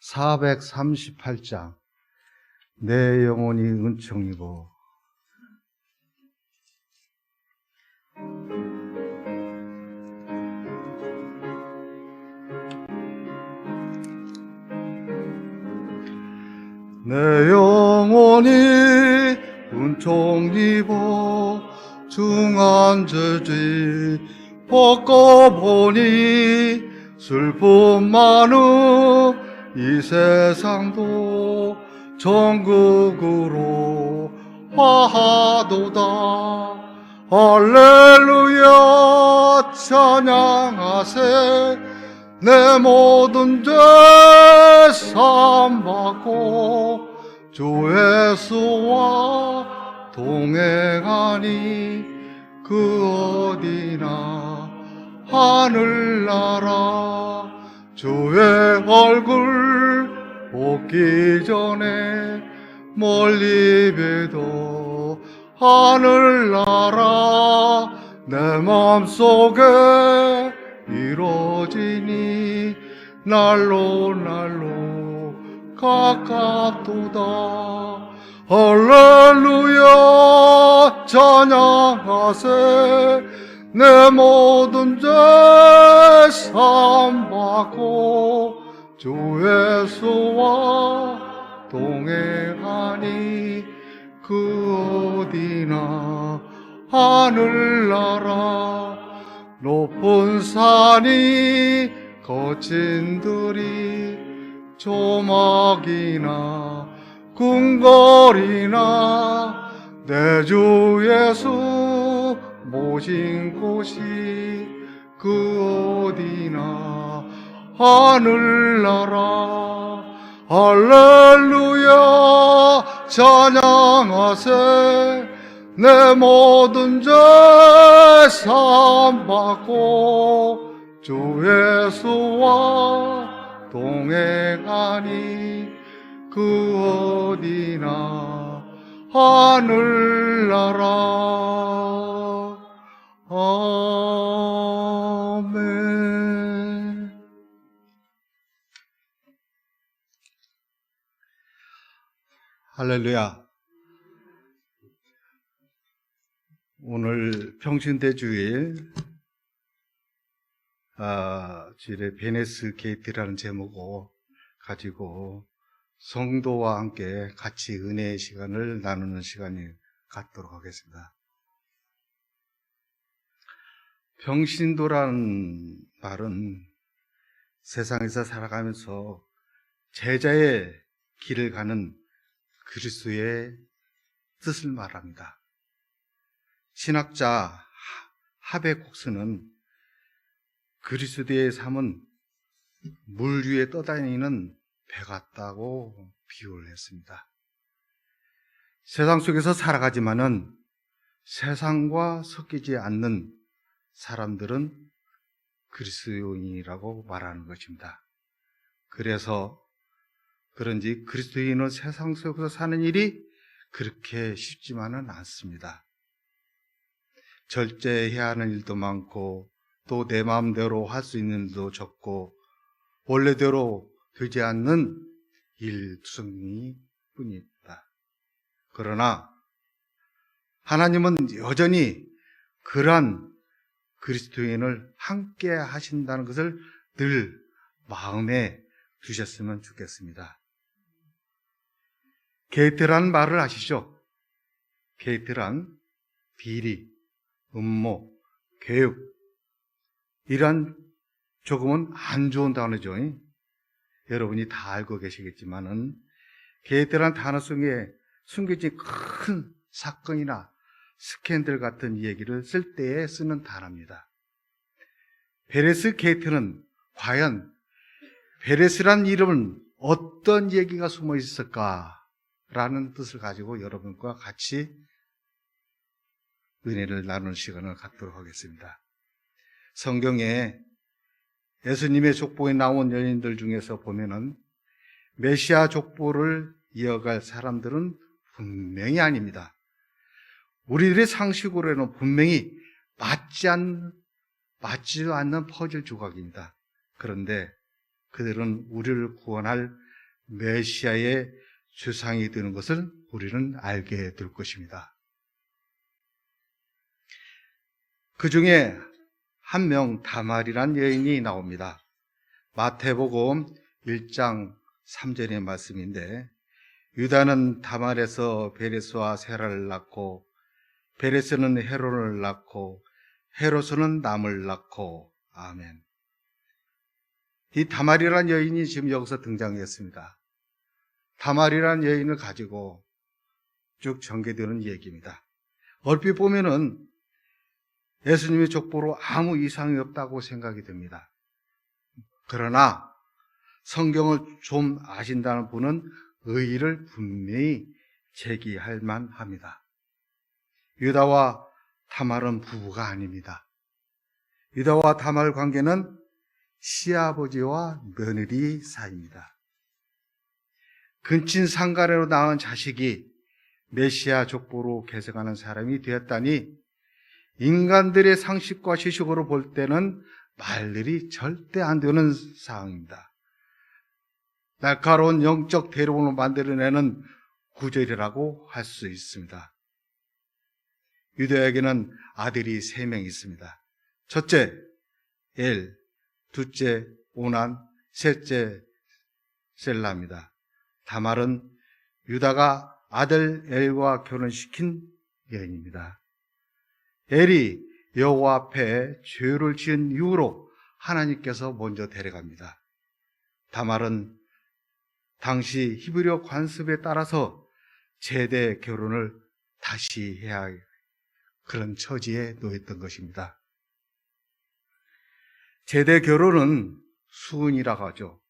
438장 내 영혼이 은총이고 내 영혼이 은총이고 중한 죄지 벗고보니 슬픔 많은 이 세상도 천국으로 화하도다. 할렐루야 찬양하세. 내 모든 죄 사함받고 주 예수와 동행하니 그 어디나 하늘나라. 주의 얼굴 보기 전에 멀리 봬도 하늘나라 내 맘속에 이루어지니 날로 가깝도다. 할렐루야 찬양하세. 내 모든 죄 사함받고 주 예수와 동행하니 그 어디나 하늘나라. 높은 산이 거친 들이 조막이나 궁궐이나 내 주 예수 모신 곳이 그 어디나 하늘나라. 할렐루야 찬양하세. 내 모든 죄 사함받고 주 예수와 동행하니 그 어디나 하늘나라. 아멘. 할렐루야. 오늘 평신대주일 주일에 베네스 게이트라는 제목을 가지고 성도와 함께 같이 은혜의 시간을 나누는 시간이 갖도록 하겠습니다. 평신도라는 말은 세상에서 살아가면서 제자의 길을 가는 그리스도의 뜻을 말합니다. 신학자 하베국스는 그리스도의 삶은 물 위에 떠다니는 배 같다고 비유를 했습니다. 세상 속에서 살아가지만은 세상과 섞이지 않는 사람들은 그리스도인이라고 말하는 것입니다. 그래서 그런지 그리스도인은 세상 속에서 사는 일이 그렇게 쉽지만은 않습니다. 절제해야 하는 일도 많고 또 내 마음대로 할 수 있는 일도 적고 원래대로 되지 않는 일투성이 뿐입니다. 그러나 하나님은 여전히 그러한 그리스도인을 함께 하신다는 것을 늘 마음에 두셨으면 좋겠습니다. 게이트라는 말을 아시죠? 게이트란 비리, 음모, 교육 이란 조금은 안 좋은 단어죠. 여러분이 다 알고 계시겠지만은 게이트란 단어 속에 숨겨진 큰 사건이나 스캔들 같은 얘기를 쓸 때에 쓰는 단어입니다. 베레스 게이트는 과연 베레스란 이름은 어떤 얘기가 숨어 있을까라는 뜻을 가지고 여러분과 같이 은혜를 나누는 시간을 갖도록 하겠습니다. 성경에 예수님의 족보에 나온 여인들 중에서 보면은 메시아 족보를 이어갈 사람들은 분명히 아닙니다. 우리들의 상식으로는 분명히 맞지 않는 퍼즐 조각입니다. 그런데 그들은 우리를 구원할 메시아의 주상이 되는 것을 우리는 알게 될 것입니다. 그 중에 한 명 다말이란 여인이 나옵니다. 마태복음 1장 3절의 말씀인데, 유다는 다말에서 베레스와 세라를 낳고, 베레스는 헤롯을 낳고, 헤롯은 남을 낳고. 아멘. 이 다말이란 여인이 지금 여기서 등장했습니다. 다말이란 여인을 가지고 쭉 전개되는 얘기입니다. 얼핏 보면은 예수님의 족보로 아무 이상이 없다고 생각이 됩니다. 그러나 성경을 좀 아신다는 분은 의의를 분명히 제기할 만합니다. 유다와 다말은 부부가 아닙니다. 유다와 다말 관계는 시아버지와 며느리 사이입니다. 근친 상간으로 낳은 자식이 메시아 족보로 계승하는 사람이 되었다니, 인간들의 상식과 지식으로 볼 때는 말들이 절대 안 되는 상황입니다. 날카로운 영적 대로를 만들어내는 구절이라고 할 수 있습니다. 유다에게는 아들이 3명 있습니다. 첫째 엘, 둘째 오난, 셋째 셀라입니다. 다말은 유다가 아들 엘과 결혼시킨 여인입니다. 엘이 여호와 앞에 죄를 지은 이후로 하나님께서 먼저 데려갑니다. 다말은 당시 히브리어 관습에 따라서 제대 결혼을 다시 해야 할 그런 처지에 놓였던 것입니다. 제대 결혼은 수은이라고 하죠.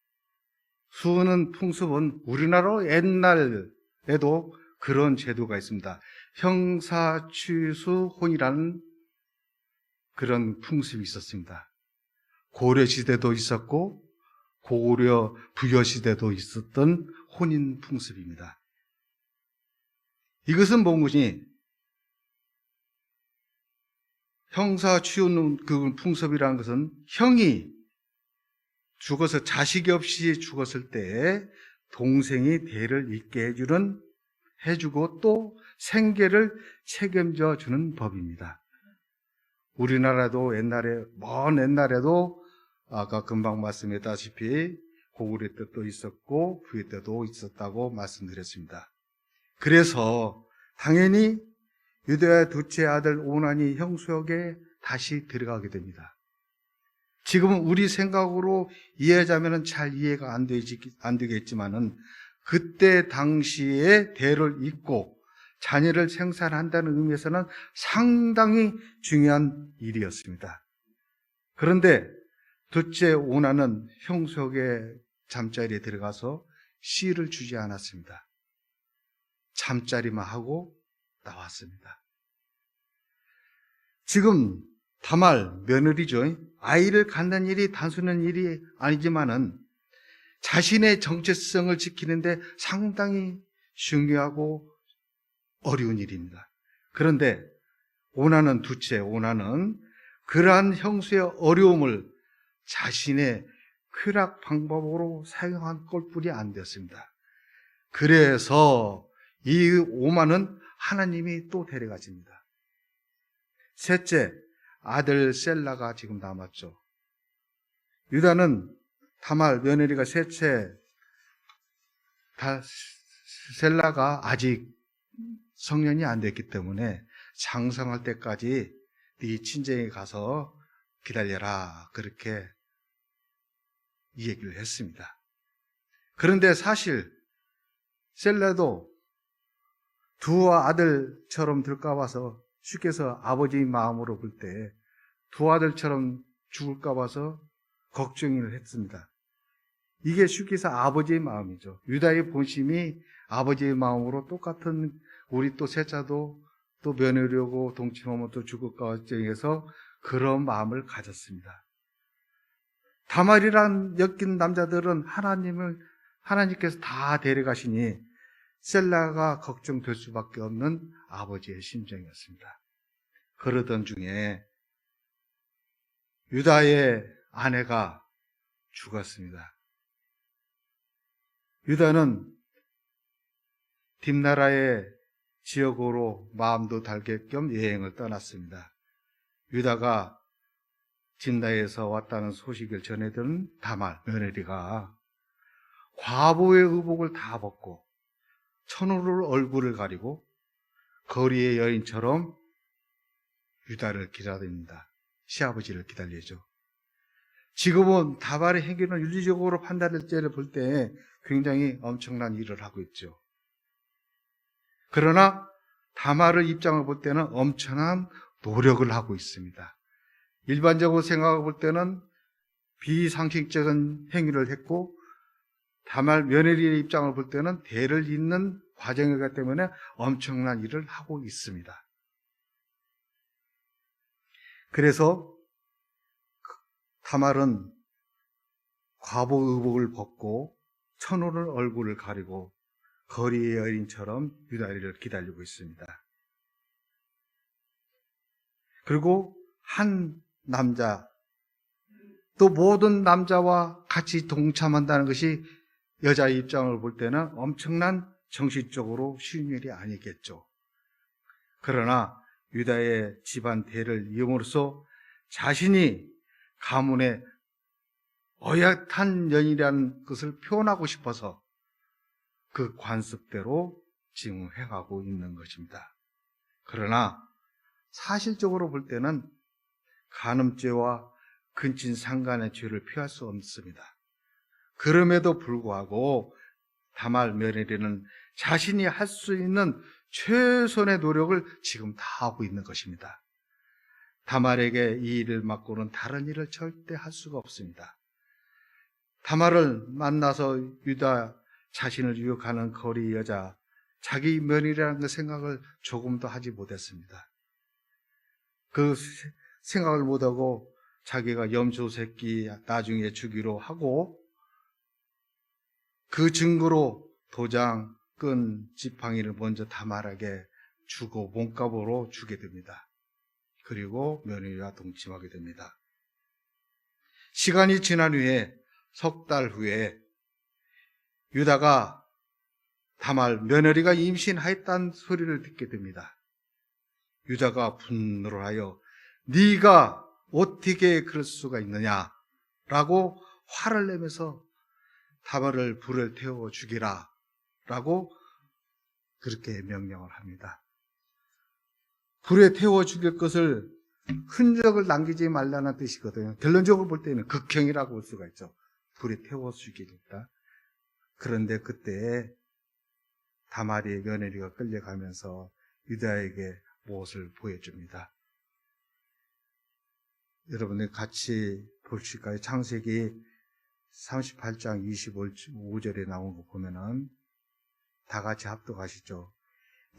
수은은 풍습은 우리나라 옛날에도 그런 제도가 있습니다. 형사취수혼이라는 그런 풍습이 있었습니다. 고려시대도 있었고 고려 부여시대도 있었던 혼인 풍습입니다. 이것은 뭔지, 형사취혼 그 풍습이라는 것은 형이 죽어서 자식이 없이 죽었을 때 동생이 대를 잇게 해주고 또 생계를 책임져 주는 법입니다. 우리나라도 먼 옛날에도 아까 금방 말씀했다시피 고구려 때도 있었고 부여 때도 있었다고 말씀드렸습니다. 그래서 당연히 유다의 둘째 아들 오난이 형수역에 다시 들어가게 됩니다. 지금 우리 생각으로 이해하자면 잘 이해가 안 되겠지만은 그때 당시에 대를 잇고 자녀를 생산한다는 의미에서는 상당히 중요한 일이었습니다. 그런데 둘째 오난은 형수역의 잠자리에 들어가서 씨를 주지 않았습니다. 잠자리만 하고 나왔습니다. 지금 다말 며느리죠. 아이를 갖는 일이 단순한 일이 아니지만은 자신의 정체성을 지키는데 상당히 중요하고 어려운 일입니다. 그런데 둘째 오난은 그러한 형수의 어려움을 자신의 쾌락 방법으로 사용한 꼴뿐이 안 됐습니다. 그래서 이 오만은 하나님이 또 데려가십니다. 셋째, 아들 셀라가 지금 남았죠. 유다는 다말 며느리가 셋째 셀라가 아직 성년이 안 됐기 때문에 장성할 때까지 네 친정에 가서 기다려라, 그렇게 이 얘기를 했습니다. 그런데 사실 셀라도 두 아들처럼 될까 봐서, 쉽게 해서 아버지 마음으로 볼 때 두 아들처럼 죽을까 봐서 걱정을 했습니다. 이게 쉽게 해서 아버지의 마음이죠. 유다의 본심이 아버지의 마음으로 똑같은, 우리 또 셋째도 또 며느리고 동침하면 또 죽을까 걱정해서 그런 마음을 가졌습니다. 다말이란 엮인 남자들은 하나님께서 다 데려가시니 셀라가 걱정될 수밖에 없는 아버지의 심정이었습니다. 그러던 중에 유다의 아내가 죽었습니다. 유다는 뒷나라의 지역으로 마음도 달랠 겸 여행을 떠났습니다. 유다가 진다에서 왔다는 소식을 전해들은 다말 며느리가 과부의 의복을 다 벗고 천으로 얼굴을 가리고 거리의 여인처럼 유다를 기다립니다. 시아버지를 기다리죠. 지금은 다말의 행위는 윤리적으로 판단될 때를 볼 때 굉장히 엄청난 일을 하고 있죠. 그러나 다말의 입장을 볼 때는 엄청난 노력을 하고 있습니다. 일반적으로 생각해 볼 때는 비상식적인 행위를 했고, 다말 며느리의 입장을 볼 때는 대를 잇는 과정이기 때문에 엄청난 일을 하고 있습니다. 그래서 다말은 과부 의복을 벗고 천으로 얼굴을 가리고 거리의 여인처럼 유다를 기다리고 있습니다. 그리고 한 남자, 또 모든 남자와 같이 동참한다는 것이 여자의 입장을 볼 때는 엄청난 정신적으로 쉬운 일이 아니겠죠. 그러나 유다의 집안 대를 이음으로써 자신이 가문의 어엿한 연이라는 것을 표현하고 싶어서 그 관습대로 지금 행하고 있는 것입니다. 그러나 사실적으로 볼 때는 간음죄와 근친상간의 죄를 피할 수 없습니다. 그럼에도 불구하고 다말 며느리는 자신이 할 수 있는 최선의 노력을 지금 다 하고 있는 것입니다. 다말에게 이 일을 맡고는 다른 일을 절대 할 수가 없습니다. 다말을 만나서 유다 자신을 유혹하는 거리 여자, 자기 며느리라는 생각을 조금도 하지 못했습니다. 그 생각을 못하고 자기가 염소 새끼 나중에 주기로 하고 그 증거로 도장, 끈, 지팡이를 먼저 다말에게 주고 몸값으로 주게 됩니다. 그리고 며느리와 동침하게 됩니다. 시간이 지난 후에 석 달 후에 유다가 다말 며느리가 임신하였다는 소리를 듣게 됩니다. 유다가 분노를 하여 네가 어떻게 그럴 수가 있느냐라고 화를 내면서 다말을 불을 태워 죽이라 라고 그렇게 명령을 합니다. 불에 태워 죽일 것을 흔적을 남기지 말라는 뜻이거든요. 결론적으로 볼 때는 극형이라고 볼 수가 있죠. 불에 태워 죽이겠다. 그런데 그때 다말의 며느리가 끌려가면서 유다에게 무엇을 보여줍니다. 여러분들 같이 보실까요? 창세기 38장 25절에 나온 거 보면은 다 같이 합독하시죠.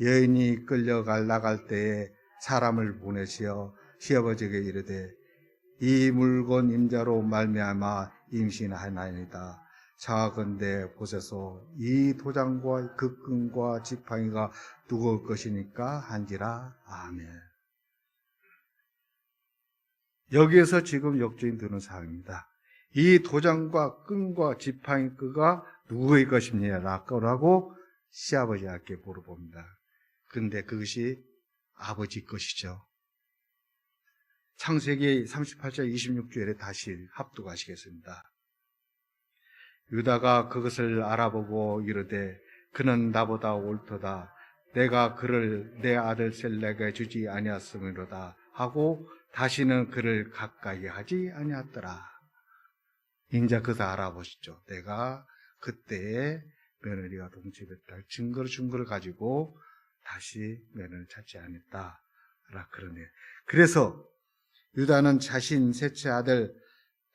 여인이 끌려갈 나갈 때에 사람을 보내시어 시아버지에게 이르되 이 물건 임자로 말미암아 임신하나이다. 자건대 보소서 이 도장과 그 끈과 지팡이가 누구의 것이니까 한지라. 아멘. 여기에서 지금 역주인 드는 사항입니다. 이 도장과 끈과 지팡이가 누구의 것입니다라고 시아버지께 물어봅니다. 그런데 그것이 아버지 것이죠. 창세기 38장 26절에 다시 합독하시겠습니다. 유다가 그것을 알아보고 이르되 그는 나보다 옳도다. 내가 그를 내 아들 셀렉에게 주지 아니하였으므로다 하고 다시는 그를 가까이 하지 아니하였더라. 인자 그도 알아보시죠. 내가 그때에 며느리가 동침했다 증거를 가지고 다시 며느리를 찾지 않았다 라 그러네요. 그래서 유다는 자신 셋째 아들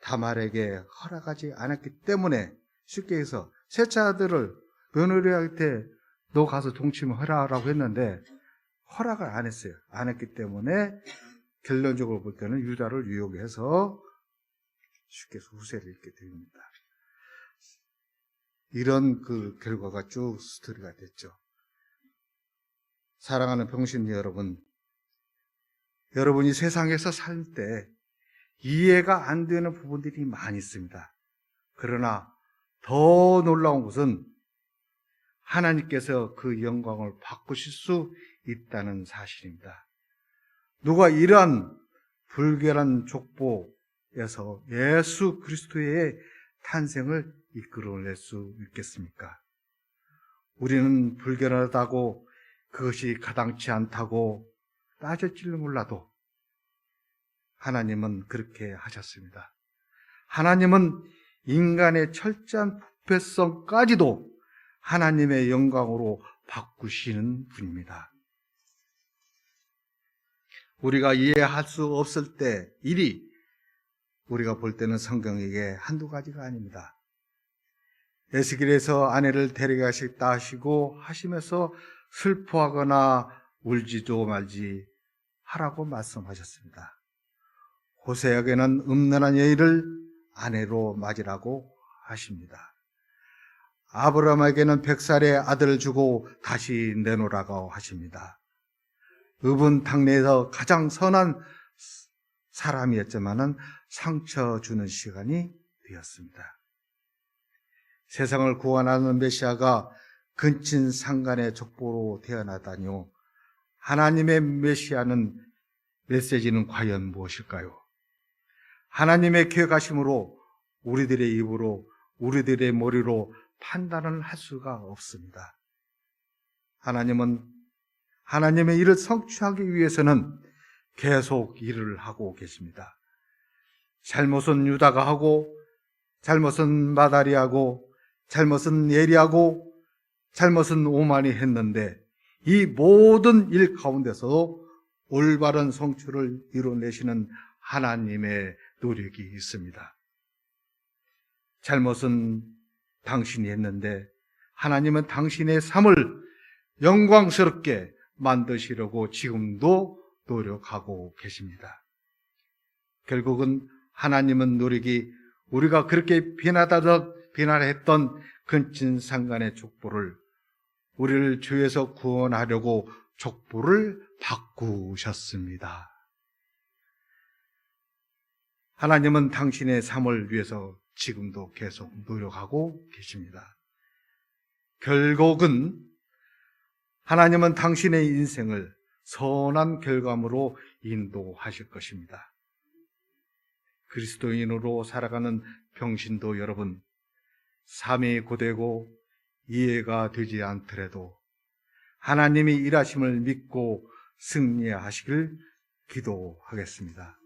다말에게 허락하지 않았기 때문에 쉽게 해서 셋째 아들을 며느리한테 너 가서 동침을 하라고 했는데 허락을 안 했어요. 안 했기 때문에 결론적으로 볼 때는 유다를 유혹해서 쉽게 해서 후세를 읽게 됩니다. 이런 그 결과가 쭉 스토리가 됐죠. 사랑하는 평신 여러분, 여러분이 세상에서 살 때 이해가 안 되는 부분들이 많이 있습니다. 그러나 더 놀라운 것은 하나님께서 그 영광을 바꾸실 수 있다는 사실입니다. 누가 이러한 불결한 족보에서 예수 그리스도의 탄생을 이끌어낼 수 있겠습니까? 우리는 불결하다고 그것이 가당치 않다고 따졌지를 몰라도 하나님은 그렇게 하셨습니다. 하나님은 인간의 철저한 부패성까지도 하나님의 영광으로 바꾸시는 분입니다. 우리가 이해할 수 없을 때 일이 우리가 볼 때는 성경에게 한두 가지가 아닙니다. 에스겔에서 아내를 데려가시겠다 하시고 하시면서 슬퍼하거나 울지도 말지 하라고 말씀하셨습니다. 호세에게는 음란한 여인을 아내로 맞으라고 하십니다. 아브라함에게는 100살의 아들을 주고 다시 내놓으라고 하십니다. 읍은 당내에서 가장 선한 사람이었지만은 상처 주는 시간이 되었습니다. 세상을 구원하는 메시아가 근친상간의 족보로 태어나다니요. 하나님의 메시지는 과연 무엇일까요? 하나님의 계획하심으로 우리들의 입으로 우리들의 머리로 판단을 할 수가 없습니다. 하나님은 하나님의 일을 성취하기 위해서는 계속 일을 하고 계십니다. 잘못은 유다가 하고, 잘못은 마달이 하고, 잘못은 예리하고, 잘못은 오만이 했는데 이 모든 일 가운데서도 올바른 성취를 이뤄내시는 하나님의 노력이 있습니다. 잘못은 당신이 했는데 하나님은 당신의 삶을 영광스럽게 만드시려고 지금도 노력하고 계십니다. 결국은 하나님은 노력이 우리가 그렇게 비난했던 근친상간의 족보를 우리를 죄에서 구원하려고 족보를 바꾸셨습니다. 하나님은 당신의 삶을 위해서 지금도 계속 노력하고 계십니다. 결국은 하나님은 당신의 인생을 선한 결과물로 인도하실 것입니다. 그리스도인으로 살아가는 병신도 여러분, 삶이 고되고 이해가 되지 않더라도 하나님이 일하심을 믿고 승리하시길 기도하겠습니다.